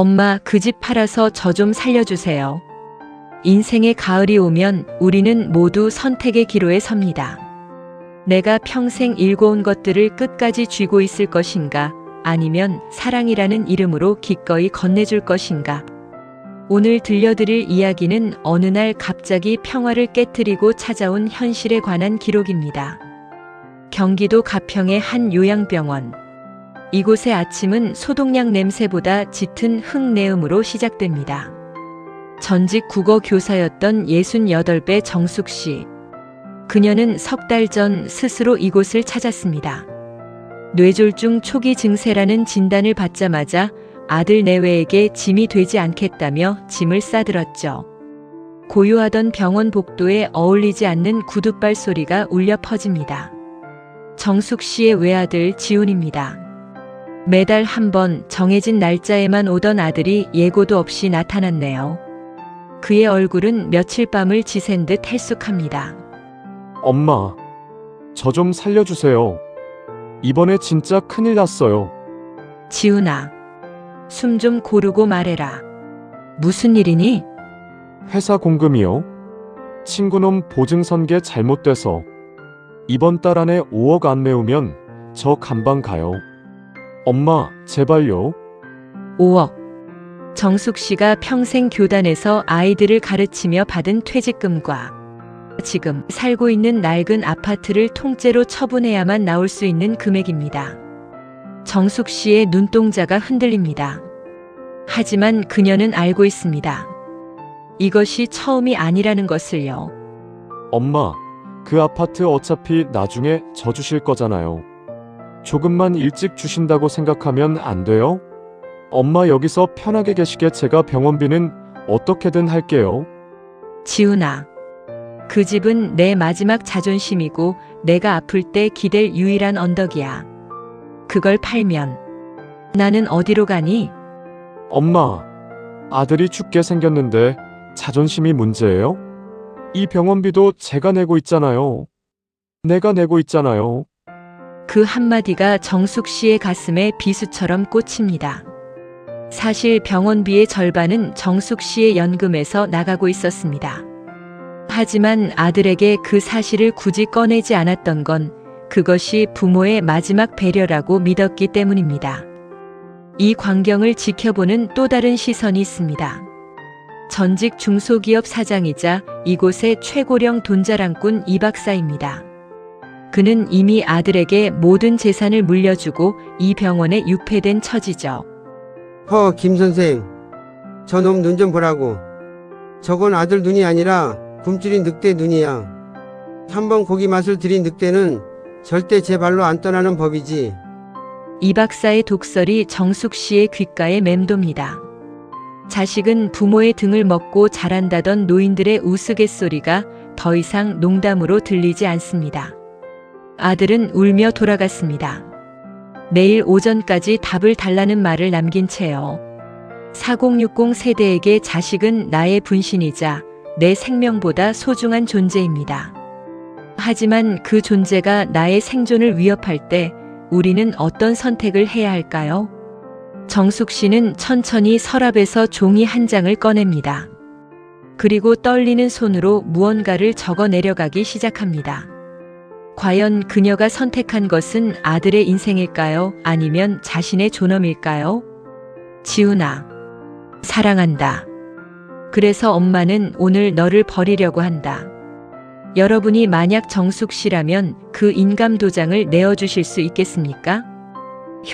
엄마, 그 집 팔아서 저 좀 살려주세요. 인생의 가을이 오면 우리는 모두 선택의 기로에 섭니다. 내가 평생 일궈온 것들을 끝까지 쥐고 있을 것인가, 아니면 사랑이라는 이름으로 기꺼이 건네줄 것인가. 오늘 들려드릴 이야기는 어느 날 갑자기 평화를 깨트리고 찾아온 현실에 관한 기록입니다. 경기도 가평의 한 요양병원. 이곳의 아침은 소독약 냄새보다 짙은 흙내음으로 시작됩니다. 전직 국어 교사였던 68배 정숙 씨. 그녀는 석 달 전 스스로 이곳을 찾았습니다. 뇌졸중 초기 증세라는 진단을 받자마자 아들 내외에게 짐이 되지 않겠다며 짐을 싸들었죠. 고요하던 병원 복도에 어울리지 않는 구둣발 소리가 울려 퍼집니다. 정숙 씨의 외아들 지훈입니다. 매달 한 번 정해진 날짜에만 오던 아들이 예고도 없이 나타났네요. 그의 얼굴은 며칠 밤을 지샌 듯 her쑥합니다. 엄마, 저 좀 살려주세요. 이번에 진짜 큰일 났어요. 지훈아, 숨 좀 고르고 말해라. 무슨 일이니? 회사 공금이요. 친구놈 보증선계 잘못돼서 이번 달 안에 5억 안 메우면 저 간방 가요. 엄마, 제발요. 5억. 정숙 씨가 평생 교단에서 아이들을 가르치며 받은 퇴직금과 지금 살고 있는 낡은 아파트를 통째로 처분해야만 나올 수 있는 금액입니다. 정숙 씨의 눈동자가 흔들립니다. 하지만 그녀는 알고 있습니다. 이것이 처음이 아니라는 것을요. 엄마, 그 아파트 어차피 나중에 저 주실 거잖아요. 조금만 일찍 주신다고 생각하면 안 돼요? 엄마 여기서 편하게 계시게 제가 병원비는 어떻게든 할게요. 지훈아, 그 집은 내 마지막 자존심이고 내가 아플 때 기댈 유일한 언덕이야. 그걸 팔면 나는 어디로 가니? 엄마, 아들이 죽게 생겼는데 자존심이 문제예요? 이 병원비도 제가 내고 있잖아요. 내가 내고 있잖아요. 그 한마디가 정숙 씨의 가슴에 비수처럼 꽂힙니다. 사실 병원비의 절반은 정숙 씨의 연금에서 나가고 있었습니다. 하지만 아들에게 그 사실을 굳이 꺼내지 않았던 건 그것이 부모의 마지막 배려라고 믿었기 때문입니다. 이 광경을 지켜보는 또 다른 시선이 있습니다. 전직 중소기업 사장이자 이곳의 최고령 돈자랑꾼 이 박사입니다. 그는 이미 아들에게 모든 재산을 물려주고 이 병원에 유폐된 처지죠. 김 선생, 저놈 눈 좀 보라고. 저건 아들 눈이 아니라 굶주린 늑대 눈이야. 한번 고기 맛을 들인 늑대는 절대 제 발로 안 떠나는 법이지. 이 박사의 독설이 정숙 씨의 귓가에 맴돕니다. 자식은 부모의 등을 먹고 자란다던 노인들의 우스갯소리가 더 이상 농담으로 들리지 않습니다. 아들은 울며 돌아갔습니다. 내일 오전까지 답을 달라는 말을 남긴 채요. 4060 세대에게 자식은 나의 분신이자 내 생명보다 소중한 존재입니다. 하지만 그 존재가 나의 생존을 위협할 때 우리는 어떤 선택을 해야 할까요? 정숙 씨는 천천히 서랍에서 종이 한 장을 꺼냅니다. 그리고 떨리는 손으로 무언가를 적어 내려가기 시작합니다. 과연 그녀가 선택한 것은 아들의 인생일까요? 아니면 자신의 존엄일까요? 지훈아, 사랑한다. 그래서 엄마는 오늘 너를 버리려고 한다. 여러분이 만약 정숙 씨라면 그 인감 도장을 내어주실 수 있겠습니까?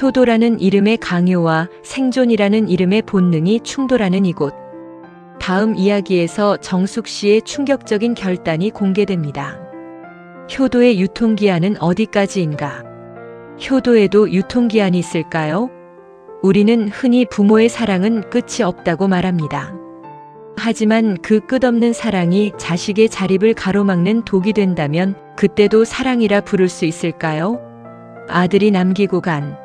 효도라는 이름의 강요와 생존이라는 이름의 본능이 충돌하는 이곳. 다음 이야기에서 정숙 씨의 충격적인 결단이 공개됩니다. 효도의 유통기한은 어디까지인가? 효도에도 유통기한이 있을까요? 우리는 흔히 부모의 사랑은 끝이 없다고 말합니다. 하지만 그 끝없는 사랑이 자식의 자립을 가로막는 독이 된다면 그때도 사랑이라 부를 수 있을까요? 아들이 남기고 간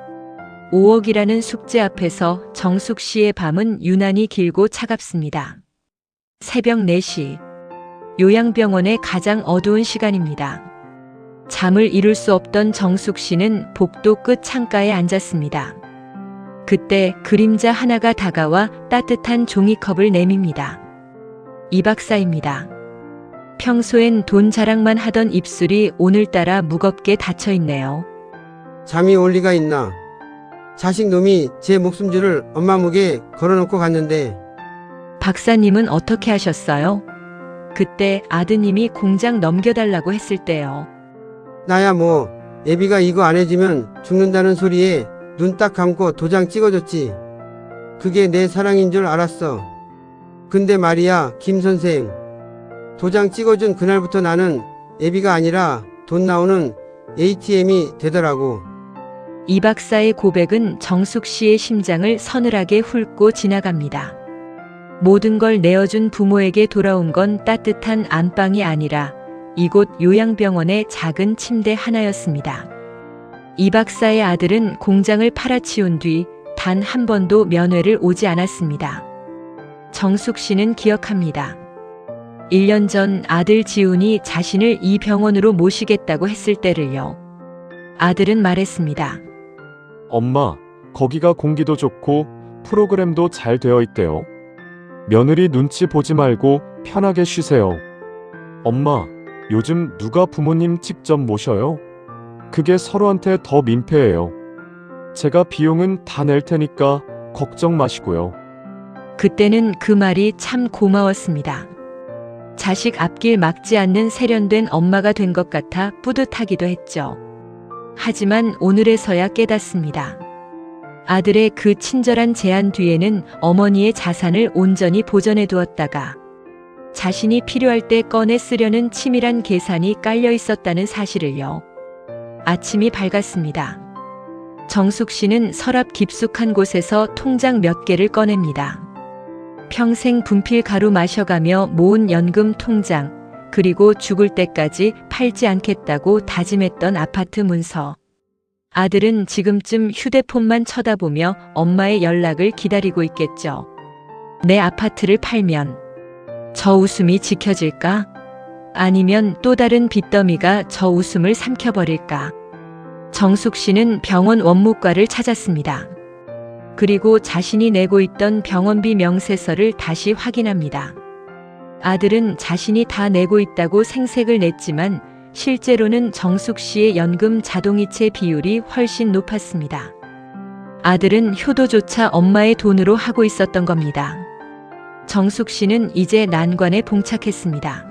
5억이라는 숙제 앞에서 정숙 씨의 밤은 유난히 길고 차갑습니다. 새벽 4시, 요양병원의 가장 어두운 시간입니다. 잠을 이룰 수 없던 정숙 씨는 복도 끝 창가에 앉았습니다. 그때 그림자 하나가 다가와 따뜻한 종이컵을 내밉니다. 이 박사입니다. 평소엔 돈 자랑만 하던 입술이 오늘따라 무겁게 닫혀 있네요. 잠이 올 리가 있나. 자식 놈이 제 목숨줄을 엄마 목에 걸어놓고 갔는데 박사님은 어떻게 하셨어요? 그때 아드님이 공장 넘겨달라고 했을 때요. 나야 뭐 애비가 이거 안 해주면 죽는다는 소리에 눈 딱 감고 도장 찍어줬지. 그게 내 사랑인 줄 알았어. 근데 말이야 김 선생, 도장 찍어준 그날부터 나는 애비가 아니라 돈 나오는 ATM이 되더라고. 이 박사의 고백은 정숙 씨의 심장을 서늘하게 훑고 지나갑니다. 모든 걸 내어준 부모에게 돌아온 건 따뜻한 안방이 아니라 이곳 요양병원의 작은 침대 하나였습니다. 이 박사의 아들은 공장을 팔아치운 뒤 단 한 번도 면회를 오지 않았습니다. 정숙 씨는 기억합니다. 1년 전 아들 지훈이 자신을 이 병원으로 모시겠다고 했을 때를요. 아들은 말했습니다. 엄마, 거기가 공기도 좋고 프로그램도 잘 되어 있대요. 며느리 눈치 보지 말고 편하게 쉬세요. 엄마, 요즘 누가 부모님 직접 모셔요? 그게 서로한테 더 민폐예요. 제가 비용은 다 낼 테니까 걱정 마시고요. 그때는 그 말이 참 고마웠습니다. 자식 앞길 막지 않는 세련된 엄마가 된 것 같아 뿌듯하기도 했죠. 하지만 오늘에서야 깨닫습니다. 아들의 그 친절한 제안 뒤에는 어머니의 자산을 온전히 보전해 두었다가 자신이 필요할 때 꺼내 쓰려는 치밀한 계산이 깔려 있었다는 사실을요. 아침이 밝았습니다. 정숙 씨는 서랍 깊숙한 곳에서 통장 몇 개를 꺼냅니다. 평생 분필 가루 마셔가며 모은 연금 통장, 그리고 죽을 때까지 팔지 않겠다고 다짐했던 아파트 문서. 아들은 지금쯤 휴대폰만 쳐다보며 엄마의 연락을 기다리고 있겠죠. 내 아파트를 팔면 저 웃음이 지켜질까? 아니면 또 다른 빚더미가 저 웃음을 삼켜버릴까? 정숙 씨는 병원 원무과를 찾았습니다. 그리고 자신이 내고 있던 병원비 명세서를 다시 확인합니다. 아들은 자신이 다 내고 있다고 생색을 냈지만 실제로는 정숙 씨의 연금 자동이체 비율이 훨씬 높았습니다. 아들은 효도조차 엄마의 돈으로 하고 있었던 겁니다. 정숙 씨는 이제 난관에 봉착했습니다.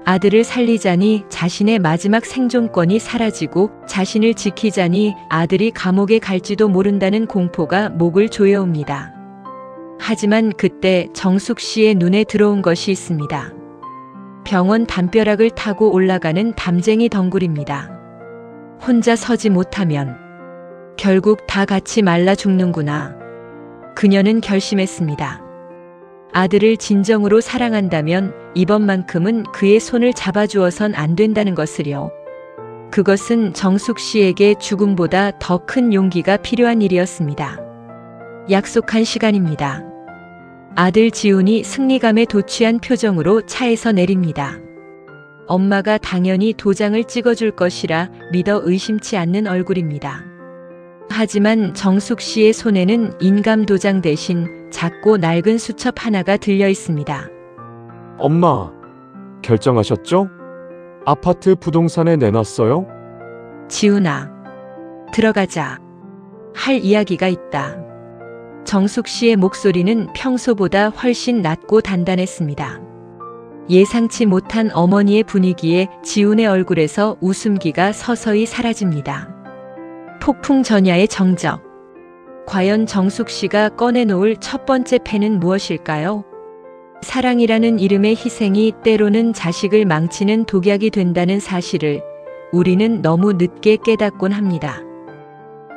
아들을 살리자니 자신의 마지막 생존권이 사라지고 자신을 지키자니 아들이 감옥에 갈지도 모른다는 공포가 목을 조여옵니다. 하지만 그때 정숙 씨의 눈에 들어온 것이 있습니다. 병원 담벼락을 타고 올라가는 담쟁이 덩굴입니다. 혼자 서지 못하면 결국 다 같이 말라 죽는구나. 그녀는 결심했습니다. 아들을 진정으로 사랑한다면 이번만큼은 그의 손을 잡아주어선 안 된다는 것을요. 그것은 정숙 씨에게 죽음보다 더 큰 용기가 필요한 일이었습니다. 약속한 시간입니다. 아들 지훈이 승리감에 도취한 표정으로 차에서 내립니다. 엄마가 당연히 도장을 찍어줄 것이라 믿어 의심치 않는 얼굴입니다. 하지만 정숙 씨의 손에는 인감 도장 대신 작고 낡은 수첩 하나가 들려 있습니다. 엄마, 결정하셨죠? 아파트 부동산에 내놨어요? 지훈아, 들어가자. 할 이야기가 있다. 정숙 씨의 목소리는 평소보다 훨씬 낮고 단단했습니다. 예상치 못한 어머니의 분위기에 지훈의 얼굴에서 웃음기가 서서히 사라집니다. 폭풍 전야의 정적. 과연 정숙 씨가 꺼내놓을 첫 번째 패는 무엇일까요? 사랑이라는 이름의 희생이 때로는 자식을 망치는 독약이 된다는 사실을 우리는 너무 늦게 깨닫곤 합니다.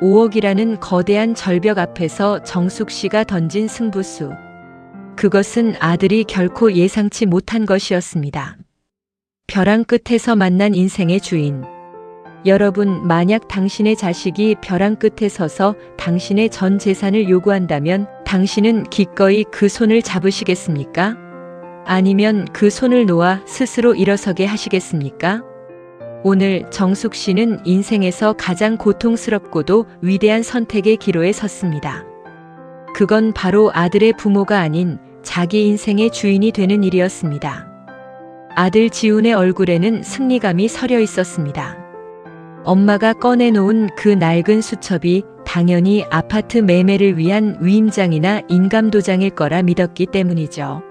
5억이라는 거대한 절벽 앞에서 정숙 씨가 던진 승부수. 그것은 아들이 결코 예상치 못한 것이었습니다. 벼랑 끝에서 만난 인생의 주인. 여러분, 만약 당신의 자식이 벼랑 끝에 서서 당신의 전 재산을 요구한다면 당신은 기꺼이 그 손을 잡으시겠습니까? 아니면 그 손을 놓아 스스로 일어서게 하시겠습니까? 오늘 정숙 씨는 인생에서 가장 고통스럽고도 위대한 선택의 기로에 섰습니다. 그건 바로 아들의 부모가 아닌 자기 인생의 주인이 되는 일이었습니다. 아들 지훈의 얼굴에는 승리감이 서려 있었습니다. 엄마가 꺼내놓은 그 낡은 수첩이 당연히 아파트 매매를 위한 위임장이나 인감도장일 거라 믿었기 때문이죠.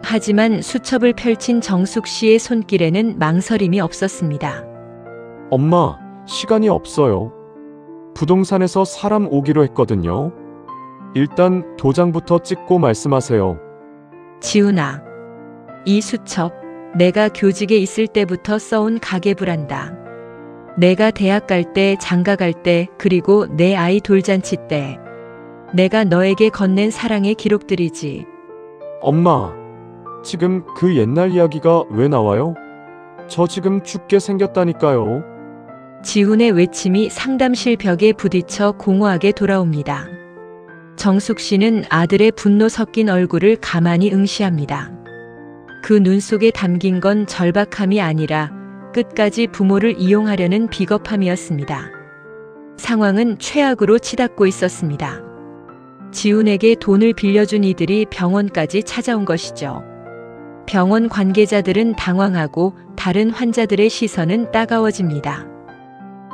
하지만 수첩을 펼친 정숙 씨의 손길에는 망설임이 없었습니다. 엄마, 시간이 없어요. 부동산에서 사람 오기로 했거든요. 일단 도장부터 찍고 말씀하세요. 지훈아, 이 수첩 내가 교직에 있을 때부터 써온 가계부란다. 내가 대학 갈 때, 장가 갈 때, 그리고 내 아이 돌잔치 때 내가 너에게 건넨 사랑의 기록들이지. 엄마, 지금 그 옛날 이야기가 왜 나와요? 저 지금 죽게 생겼다니까요. 지훈의 외침이 상담실 벽에 부딪혀 공허하게 돌아옵니다. 정숙 씨는 아들의 분노 섞인 얼굴을 가만히 응시합니다. 그 눈 속에 담긴 건 절박함이 아니라 끝까지 부모를 이용하려는 비겁함이었습니다. 상황은 최악으로 치닫고 있었습니다. 지훈에게 돈을 빌려준 이들이 병원까지 찾아온 것이죠. 병원 관계자들은 당황하고 다른 환자들의 시선은 따가워집니다.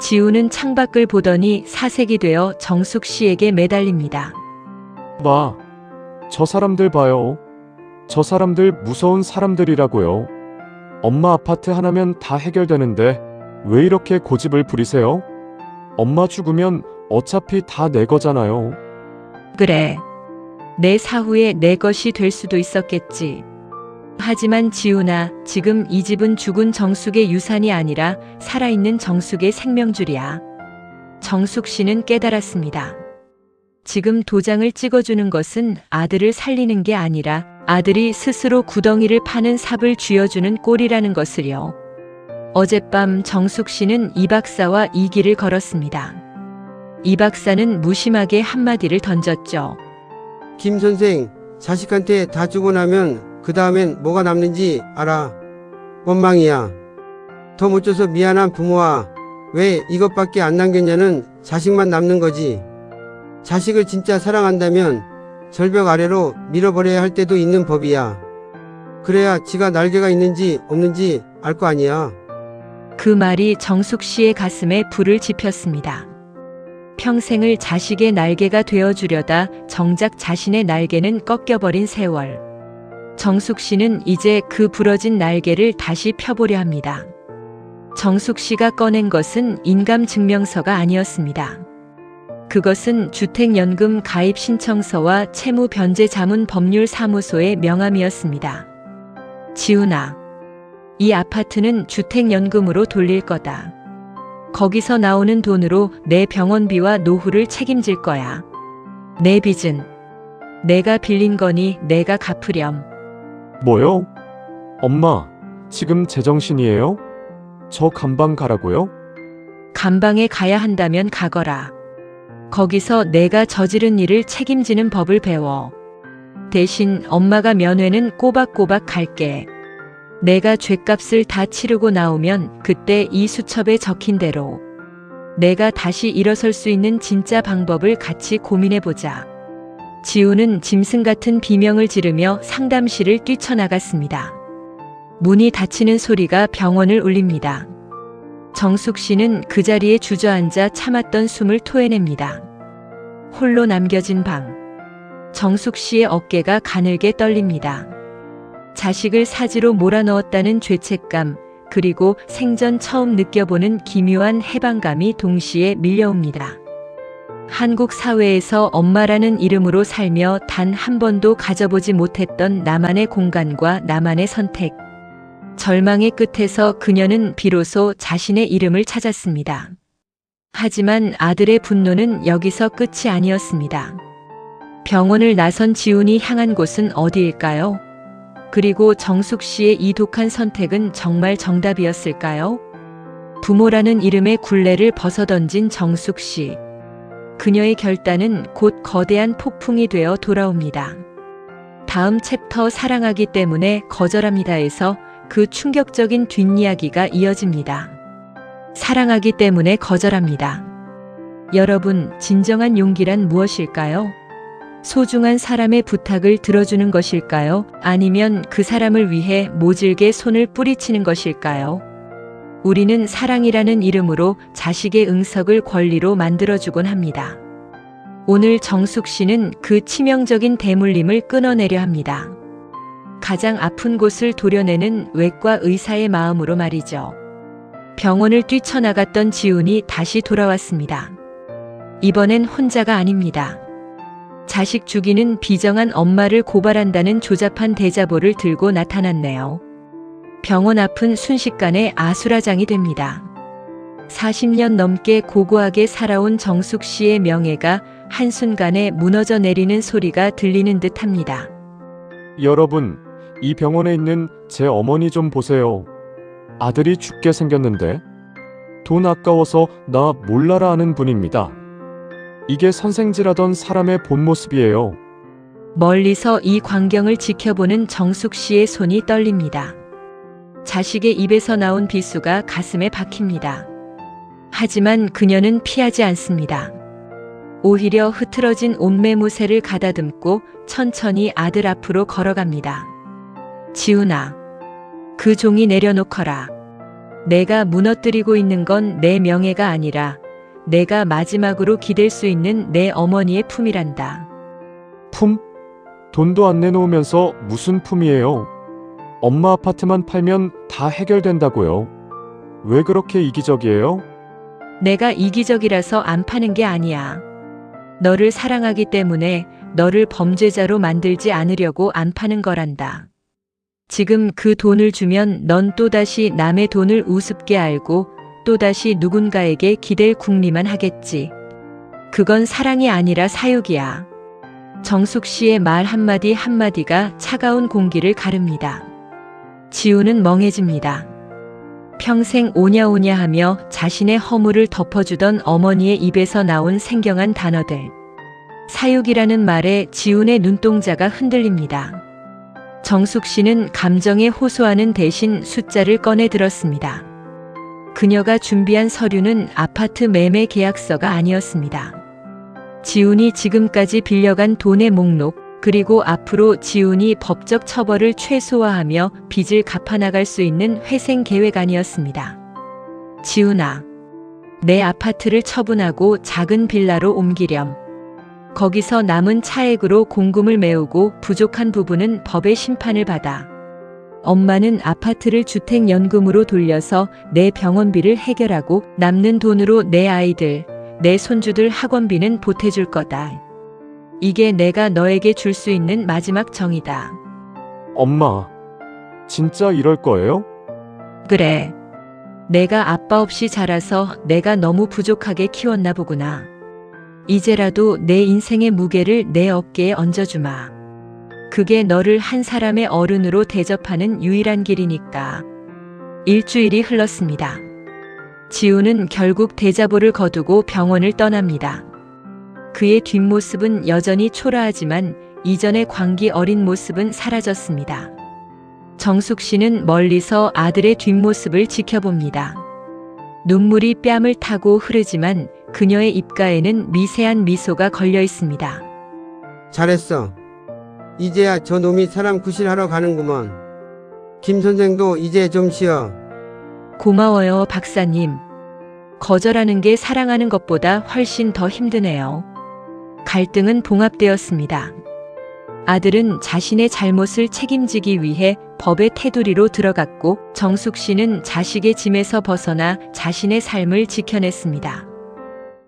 지훈은 창밖을 보더니 사색이 되어 정숙 씨에게 매달립니다. 마, 저 사람들 봐요. 저 사람들 무서운 사람들이라고요. 엄마 아파트 하나면 다 해결되는데 왜 이렇게 고집을 부리세요? 엄마 죽으면 어차피 다 내 거잖아요. 그래, 내 사후에 내 것이 될 수도 있었겠지. 하지만 지훈아, 지금 이 집은 죽은 정숙의 유산이 아니라 살아있는 정숙의 생명줄이야. 정숙 씨는 깨달았습니다. 지금 도장을 찍어주는 것은 아들을 살리는 게 아니라 아들이 스스로 구덩이를 파는 삽을 쥐어주는 꼴이라는 것을요. 어젯밤 정숙 씨는 이 박사와 이 길을 걸었습니다. 이 박사는 무심하게 한마디를 던졌죠. 김 선생, 자식한테 다 주고 나면 그 다음엔 뭐가 남는지 알아. 원망이야. 더 못 줘서 미안한 부모와 왜 이것밖에 안 남겼냐는 자식만 남는 거지. 자식을 진짜 사랑한다면 절벽 아래로 밀어버려야 할 때도 있는 법이야. 그래야 지가 날개가 있는지 없는지 알 거 아니야. 그 말이 정숙 씨의 가슴에 불을 지폈습니다. 평생을 자식의 날개가 되어주려다 정작 자신의 날개는 꺾여버린 세월. 정숙 씨는 이제 그 부러진 날개를 다시 펴보려 합니다. 정숙 씨가 꺼낸 것은 인감증명서가 아니었습니다. 그것은 주택연금 가입 신청서와 채무변제자문법률사무소의 명함이었습니다. 지훈아, 이 아파트는 주택연금으로 돌릴 거다. 거기서 나오는 돈으로 내 병원비와 노후를 책임질 거야. 내 빚은 내가 빌린 거니 내가 갚으렴. 뭐요? 엄마, 지금 제정신이에요? 저 감방 가라고요? 감방에 가야 한다면 가거라. 거기서 내가 저지른 일을 책임지는 법을 배워. 대신 엄마가 면회는 꼬박꼬박 갈게. 내가 죗값을 다 치르고 나오면 그때 이 수첩에 적힌 대로 내가 다시 일어설 수 있는 진짜 방법을 같이 고민해보자. 지훈은 짐승 같은 비명을 지르며 상담실을 뛰쳐나갔습니다. 문이 닫히는 소리가 병원을 울립니다. 정숙 씨는 그 자리에 주저앉아 참았던 숨을 토해냅니다. 홀로 남겨진 방. 정숙 씨의 어깨가 가늘게 떨립니다. 자식을 사지로 몰아넣었다는 죄책감, 그리고 생전 처음 느껴보는 기묘한 해방감이 동시에 밀려옵니다. 한국 사회에서 엄마라는 이름으로 살며 단 한 번도 가져보지 못했던 나만의 공간과 나만의 선택. 절망의 끝에서 그녀는 비로소 자신의 이름을 찾았습니다. 하지만 아들의 분노는 여기서 끝이 아니었습니다. 병원을 나선 지훈이 향한 곳은 어디일까요? 그리고 정숙 씨의 이 독한 선택은 정말 정답이었을까요? 부모라는 이름의 굴레를 벗어던진 정숙 씨. 그녀의 결단은 곧 거대한 폭풍이 되어 돌아옵니다. 다음 챕터 사랑하기 때문에 거절합니다에서 그 충격적인 뒷이야기가 이어집니다. 사랑하기 때문에 거절합니다. 여러분, 진정한 용기란 무엇일까요? 소중한 사람의 부탁을 들어주는 것일까요? 아니면 그 사람을 위해 모질게 손을 뿌리치는 것일까요? 우리는 사랑이라는 이름으로 자식의 응석을 권리로 만들어주곤 합니다. 오늘 정숙 씨는 그 치명적인 대물림을 끊어내려 합니다. 가장 아픈 곳을 도려내는 외과 의사의 마음으로 말이죠. 병원을 뛰쳐나갔던 지훈이 다시 돌아왔습니다. 이번엔 혼자가 아닙니다. 자식 죽이는 비정한 엄마를 고발한다는 조잡한 대자보를 들고 나타났네요. 병원 앞은 순식간에 아수라장이 됩니다. 40년 넘게 고고하게 살아온 정숙 씨의 명예가 한순간에 무너져 내리는 소리가 들리는 듯합니다. 여러분, 이 병원에 있는 제 어머니 좀 보세요. 아들이 죽게 생겼는데 돈 아까워서 나 몰라라 하는 분입니다. 이게 선생질하던 사람의 본 모습이에요. 멀리서 이 광경을 지켜보는 정숙 씨의 손이 떨립니다. 자식의 입에서 나온 비수가 가슴에 박힙니다. 하지만 그녀는 피하지 않습니다. 오히려 흐트러진 옷매무새를 가다듬고 천천히 아들 앞으로 걸어갑니다. 지훈아, 그 종이 내려놓거라. 내가 무너뜨리고 있는 건 내 명예가 아니라 내가 마지막으로 기댈 수 있는 내 어머니의 품이란다. 품? 돈도 안 내놓으면서 무슨 품이에요? 엄마 아파트만 팔면 다 해결된다고요. 왜 그렇게 이기적이에요? 내가 이기적이라서 안 파는 게 아니야. 너를 사랑하기 때문에 너를 범죄자로 만들지 않으려고 안 파는 거란다. 지금 그 돈을 주면 넌 또다시 남의 돈을 우습게 알고 또다시 누군가에게 기댈 궁리만 하겠지. 그건 사랑이 아니라 사육이야. 정숙 씨의 말 한마디 한마디가 차가운 공기를 가릅니다. 지우는 멍해집니다. 평생 오냐오냐 하며 자신의 허물을 덮어주던 어머니의 입에서 나온 생경한 단어들. 사육이라는 말에 지훈의 눈동자가 흔들립니다. 정숙 씨는 감정에 호소하는 대신 숫자를 꺼내 들었습니다. 그녀가 준비한 서류는 아파트 매매 계약서가 아니었습니다. 지훈이 지금까지 빌려간 돈의 목록, 그리고 앞으로 지훈이 법적 처벌을 최소화하며 빚을 갚아나갈 수 있는 회생 계획안이었습니다. 지훈아, 내 아파트를 처분하고 작은 빌라로 옮기렴. 거기서 남은 차액으로 공금을 메우고 부족한 부분은 법의 심판을 받아. 엄마는 아파트를 주택연금으로 돌려서 내 병원비를 해결하고 남는 돈으로 내 아이들, 내 손주들 학원비는 보태줄 거다. 이게 내가 너에게 줄 수 있는 마지막 정이다. 엄마, 진짜 이럴 거예요? 그래. 내가 아빠 없이 자라서 내가 너무 부족하게 키웠나 보구나. 이제라도 내 인생의 무게를 내 어깨에 얹어주마. 그게 너를 한 사람의 어른으로 대접하는 유일한 길이니까. 일주일이 흘렀습니다. 지우는 결국 대자보를 거두고 병원을 떠납니다. 그의 뒷모습은 여전히 초라하지만 이전의 광기 어린 모습은 사라졌습니다. 정숙 씨는 멀리서 아들의 뒷모습을 지켜봅니다. 눈물이 뺨을 타고 흐르지만 그녀의 입가에는 미세한 미소가 걸려 있습니다. 잘했어. 이제야 저 놈이 사람 구실하러 가는구먼. 김 선생도 이제 좀 쉬어. 고마워요, 박사님. 거절하는 게 사랑하는 것보다 훨씬 더 힘드네요. 갈등은 봉합되었습니다. 아들은 자신의 잘못을 책임지기 위해 법의 테두리로 들어갔고 정숙 씨는 자식의 짐에서 벗어나 자신의 삶을 지켜냈습니다.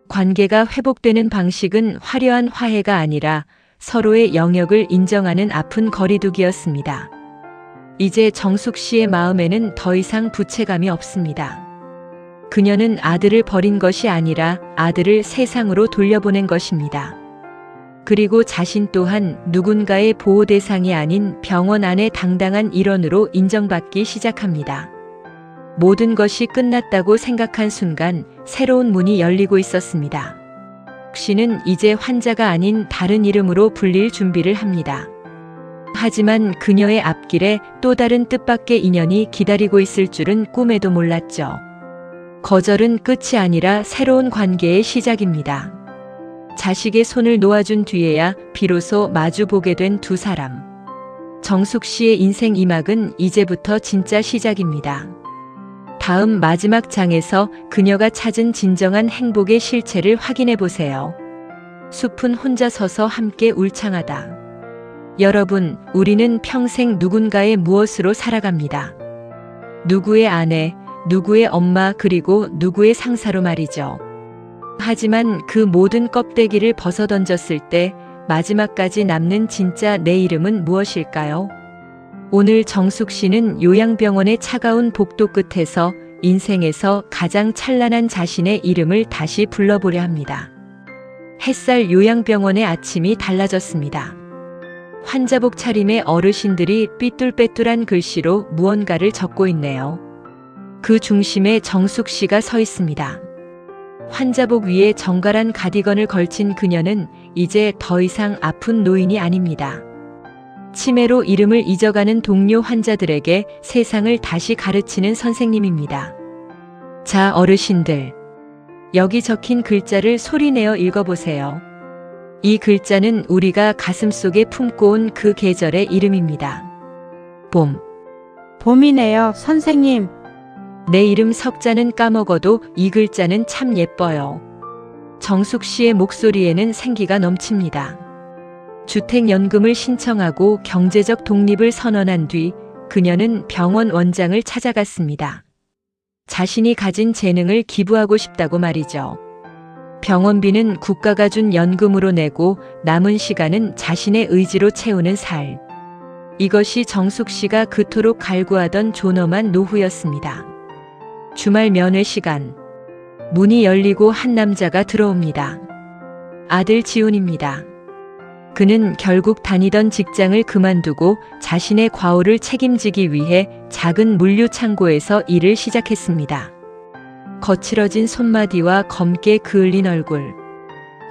관계가 회복되는 방식은 화려한 화해가 아니라 서로의 영역을 인정하는 아픈 거리두기였습니다. 이제 정숙 씨의 마음에는 더 이상 부채감이 없습니다. 그녀는 아들을 버린 것이 아니라 아들을 세상으로 돌려보낸 것입니다. 그리고 자신 또한 누군가의 보호 대상이 아닌 병원 안의 당당한 일원으로 인정받기 시작합니다. 모든 것이 끝났다고 생각한 순간 새로운 문이 열리고 있었습니다. 씨는 이제 환자가 아닌 다른 이름으로 불릴 준비를 합니다. 하지만 그녀의 앞길에 또 다른 뜻밖의 인연이 기다리고 있을 줄은 꿈에도 몰랐죠. 거절은 끝이 아니라 새로운 관계의 시작입니다. 자식의 손을 놓아준 뒤에야 비로소 마주보게 된 두 사람. 정숙 씨의 인생 2막은 이제부터 진짜 시작입니다. 다음 마지막 장에서 그녀가 찾은 진정한 행복의 실체를 확인해 보세요. 숲은 혼자 서서 함께 울창하다. 여러분, 우리는 평생 누군가의 무엇으로 살아갑니다. 누구의 아내, 누구의 엄마, 그리고 누구의 상사로 말이죠. 하지만 그 모든 껍데기를 벗어던졌을 때 마지막까지 남는 진짜 내 이름은 무엇일까요? 오늘 정숙 씨는 요양병원의 차가운 복도 끝에서 인생에서 가장 찬란한 자신의 이름을 다시 불러보려 합니다. 햇살 요양병원의 아침이 달라졌습니다. 환자복 차림의 어르신들이 삐뚤빼뚤한 글씨로 무언가를 적고 있네요. 그 중심에 정숙 씨가 서 있습니다. 환자복 위에 정갈한 가디건을 걸친 그녀는 이제 더 이상 아픈 노인이 아닙니다. 치매로 이름을 잊어가는 동료 환자들에게 세상을 다시 가르치는 선생님입니다. 자, 어르신들. 여기 적힌 글자를 소리내어 읽어보세요. 이 글자는 우리가 가슴속에 품고 온 그 계절의 이름입니다. 봄. 봄이네요, 선생님. 내 이름 석자는 까먹어도 이 글자는 참 예뻐요. 정숙 씨의 목소리에는 생기가 넘칩니다. 주택연금을 신청하고 경제적 독립을 선언한 뒤 그녀는 병원 원장을 찾아갔습니다. 자신이 가진 재능을 기부하고 싶다고 말이죠. 병원비는 국가가 준 연금으로 내고 남은 시간은 자신의 의지로 채우는 살. 이것이 정숙 씨가 그토록 갈구하던 존엄한 노후였습니다. 주말 면회 시간. 문이 열리고 한 남자가 들어옵니다. 아들 지훈입니다. 그는 결국 다니던 직장을 그만두고 자신의 과오를 책임지기 위해 작은 물류 창고에서 일을 시작했습니다. 거칠어진 손마디와 검게 그을린 얼굴.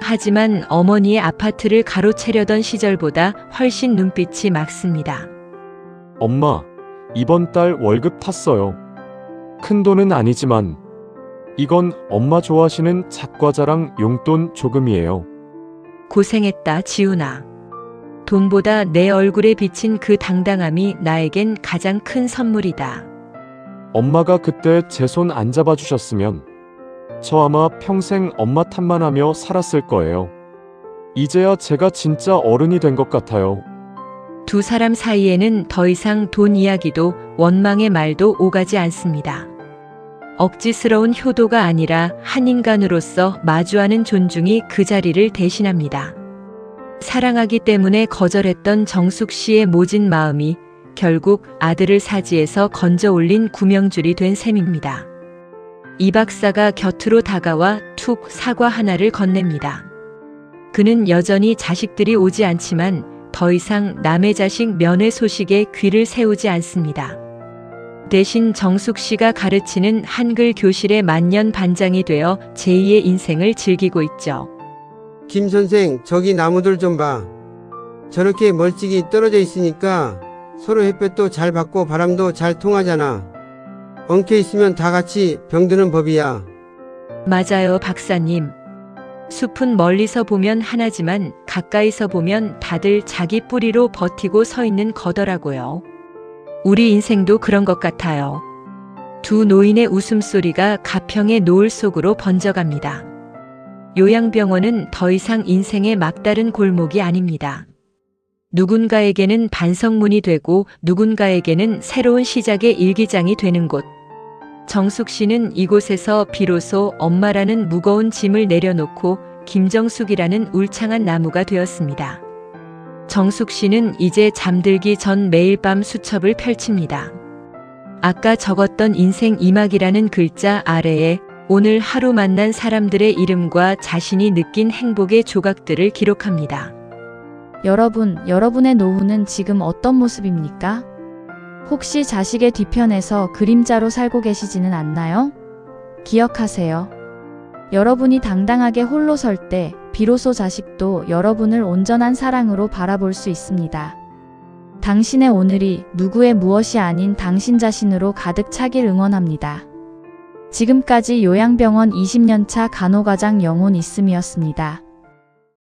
하지만 어머니의 아파트를 가로채려던 시절보다 훨씬 눈빛이 맑습니다. 엄마, 이번 달 월급 탔어요. 큰 돈은 아니지만 이건 엄마 좋아하시는 작과자랑 용돈 조금이에요. 고생했다, 지훈아. 돈보다 내 얼굴에 비친 그 당당함이 나에겐 가장 큰 선물이다. 엄마가 그때 제 손 안 잡아주셨으면 저 아마 평생 엄마 탓만 하며 살았을 거예요. 이제야 제가 진짜 어른이 된 것 같아요. 두 사람 사이에는 더 이상 돈 이야기도 원망의 말도 오가지 않습니다. 억지스러운 효도가 아니라 한 인간으로서 마주하는 존중이 그 자리를 대신합니다. 사랑하기 때문에 거절했던 정숙 씨의 모진 마음이 결국 아들을 사지에서 건져 올린 구명줄이 된 셈입니다. 이 박사가 곁으로 다가와 툭 사과 하나를 건넵니다. 그는 여전히 자식들이 오지 않지만 더 이상 남의 자식 면회 소식에 귀를 세우지 않습니다. 대신 정숙 씨가 가르치는 한글 교실의 만년 반장이 되어 제2의 인생을 즐기고 있죠. 김 선생, 저기 나무들 좀 봐. 저렇게 멀찍이 떨어져 있으니까 서로 햇볕도 잘 받고 바람도 잘 통하잖아. 엉켜 있으면 다 같이 병드는 법이야. 맞아요, 박사님. 숲은 멀리서 보면 하나지만 가까이서 보면 다들 자기 뿌리로 버티고 서 있는 거더라고요. 우리 인생도 그런 것 같아요. 두 노인의 웃음소리가 가평의 노을 속으로 번져갑니다. 요양병원은 더 이상 인생의 막다른 골목이 아닙니다. 누군가에게는 반성문이 되고 누군가에게는 새로운 시작의 일기장이 되는 곳. 정숙 씨는 이곳에서 비로소 엄마라는 무거운 짐을 내려놓고 김정숙이라는 울창한 나무가 되었습니다. 정숙 씨는 이제 잠들기 전 매일 밤 수첩을 펼칩니다. 아까 적었던 인생 2막이라는 글자 아래에 오늘 하루 만난 사람들의 이름과 자신이 느낀 행복의 조각들을 기록합니다. 여러분, 여러분의 노후는 지금 어떤 모습입니까? 혹시 자식의 뒤편에서 그림자로 살고 계시지는 않나요? 기억하세요. 여러분이 당당하게 홀로 설 때 비로소 자식도 여러분을 온전한 사랑으로 바라볼 수 있습니다. 당신의 오늘이 누구의 무엇이 아닌 당신 자신으로 가득 차길 응원합니다. 지금까지 요양병원 20년차 간호과장 영혼 있음이었습니다.